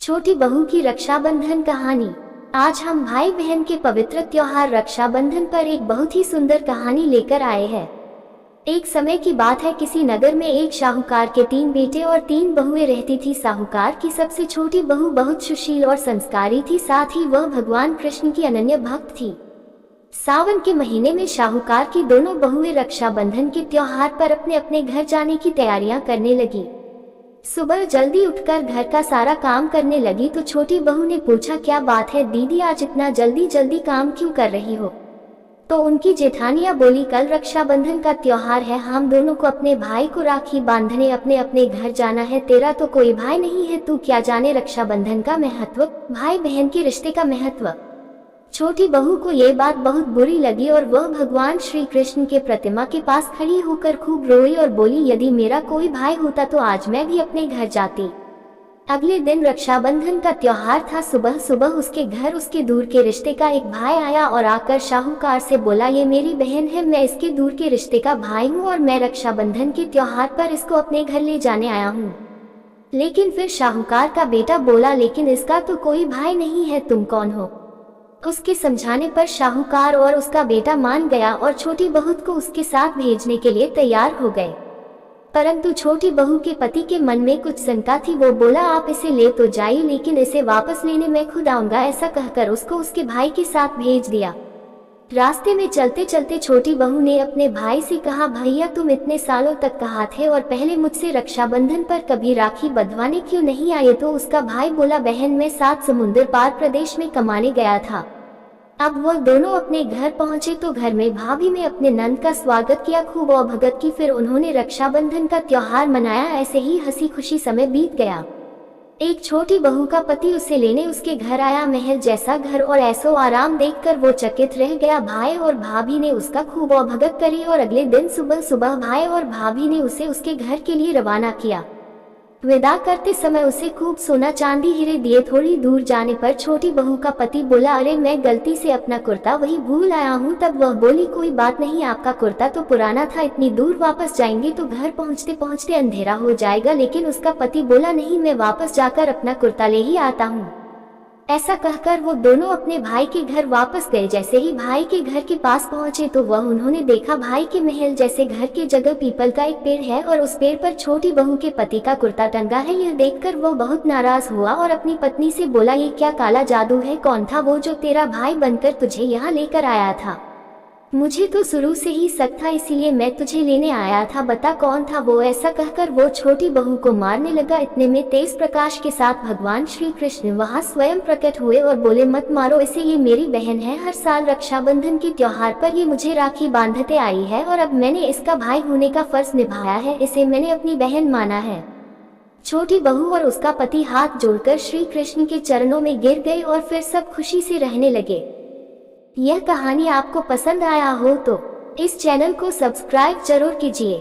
छोटी बहू की रक्षाबंधन कहानी। आज हम भाई बहन के पवित्र त्योहार रक्षाबंधन पर एक बहुत ही सुंदर कहानी लेकर आए हैं। एक समय की बात है, किसी नगर में एक साहूकार के 3 बेटे और 3 बहुएं रहती थी। साहूकार की सबसे छोटी बहू बहुत सुशील और संस्कारी थी, साथ ही वह भगवान कृष्ण की अनन्य भक्त थी। सावन के महीने में साहूकार की दोनों बहुएं रक्षाबंधन के त्योहार पर अपने अपने घर जाने की तैयारियां करने लगी। सुबह जल्दी उठकर घर का सारा काम करने लगी तो छोटी बहू ने पूछा, क्या बात है दीदी, आज इतना जल्दी जल्दी काम क्यों कर रही हो? तो उनकी जेठानियां बोली, कल रक्षाबंधन का त्योहार है, हम दोनों को अपने भाई को राखी बांधने अपने अपने घर जाना है। तेरा तो कोई भाई नहीं है, तू क्या जाने रक्षाबंधन का महत्व, भाई बहन के रिश्ते का महत्व। छोटी बहू को ये बात बहुत बुरी लगी और वह भगवान श्री कृष्ण के प्रतिमा के पास खड़ी होकर खूब रोई और बोली, यदि मेरा कोई भाई होता तो आज मैं भी अपने घर जाती। अगले दिन रक्षाबंधन का त्योहार था। सुबह सुबह उसके घर उसके दूर के रिश्ते का एक भाई आया और आकर साहूकार से बोला, ये मेरी बहन है, मैं इसके दूर के रिश्ते का भाई हूँ और मैं रक्षाबंधन के त्योहार पर इसको अपने घर ले जाने आया हूँ। लेकिन फिर साहूकार का बेटा बोला, लेकिन इसका तो कोई भाई नहीं है, तुम कौन हो? उसके समझाने पर साहूकार और उसका बेटा मान गया और छोटी बहू को उसके साथ भेजने के लिए तैयार हो गए। परंतु छोटी बहू के पति के मन में कुछ शंका थी। वो बोला, आप इसे ले तो जाइए, लेकिन इसे वापस लेने मैं खुद आऊंगा। ऐसा कहकर उसको उसके भाई के साथ भेज दिया। रास्ते में चलते चलते छोटी बहू ने अपने भाई से कहा, भैया तुम इतने सालों तक कहाँ थे और पहले मुझसे रक्षाबंधन पर कभी राखी बंधवाने क्यों नहीं आए? तो उसका भाई बोला, बहन मैं 7 समुंदर पार प्रदेश में कमाने गया था। अब वह दोनों अपने घर पहुंचे तो घर में भाभी ने अपने नंद का स्वागत किया, खूब और भगत की। फिर उन्होंने रक्षाबंधन का त्योहार मनाया। ऐसे ही हंसी खुशी समय बीत गया। एक छोटी बहू का पति उसे लेने उसके घर आया। महल जैसा घर और ऐसो आराम देखकर वो चकित रह गया। भाई और भाभी ने उसका खूब और भगत करी और अगले दिन सुबह सुबह भाई और भाभी ने उसे उसके घर के लिए रवाना किया। विदा करते समय उसे खूब सोना चांदी हीरे दिए। थोड़ी दूर जाने पर छोटी बहू का पति बोला, अरे मैं गलती से अपना कुर्ता वही भूल आया हूँ। तब वह बोली, कोई बात नहीं, आपका कुर्ता तो पुराना था, इतनी दूर वापस जाएंगे तो घर पहुँचते पहुँचते अंधेरा हो जाएगा। लेकिन उसका पति बोला, नहीं मैं वापस जाकर अपना कुर्ता ले ही आता हूँ। ऐसा कहकर वो दोनों अपने भाई के घर वापस गए। जैसे ही भाई के घर के पास पहुंचे तो वह उन्होंने देखा, भाई के महल जैसे घर के जगह पीपल का एक पेड़ है और उस पेड़ पर छोटी बहू के पति का कुर्ता टंगा है। यह देखकर वह बहुत नाराज हुआ और अपनी पत्नी से बोला, ये क्या काला जादू है? कौन था वो जो तेरा भाई बनकर तुझे यहाँ लेकर आया था? मुझे तो शुरू से ही शक था, इसीलिए मैं तुझे लेने आया था, बता कौन था वो? ऐसा कहकर वो छोटी बहू को मारने लगा। इतने में तेज प्रकाश के साथ भगवान श्री कृष्ण वहां स्वयं प्रकट हुए और बोले, मत मारो इसे, ये मेरी बहन है। हर साल रक्षाबंधन के त्योहार पर ये मुझे राखी बांधते आई है और अब मैंने इसका भाई होने का फर्ज निभाया है, इसे मैंने अपनी बहन माना है। छोटी बहू और उसका पति हाथ जोड़कर श्री कृष्ण के चरणों में गिर गए और फिर सब खुशी से रहने लगे। यह कहानी आपको पसंद आया हो तो इस चैनल को सब्सक्राइब जरूर कीजिए।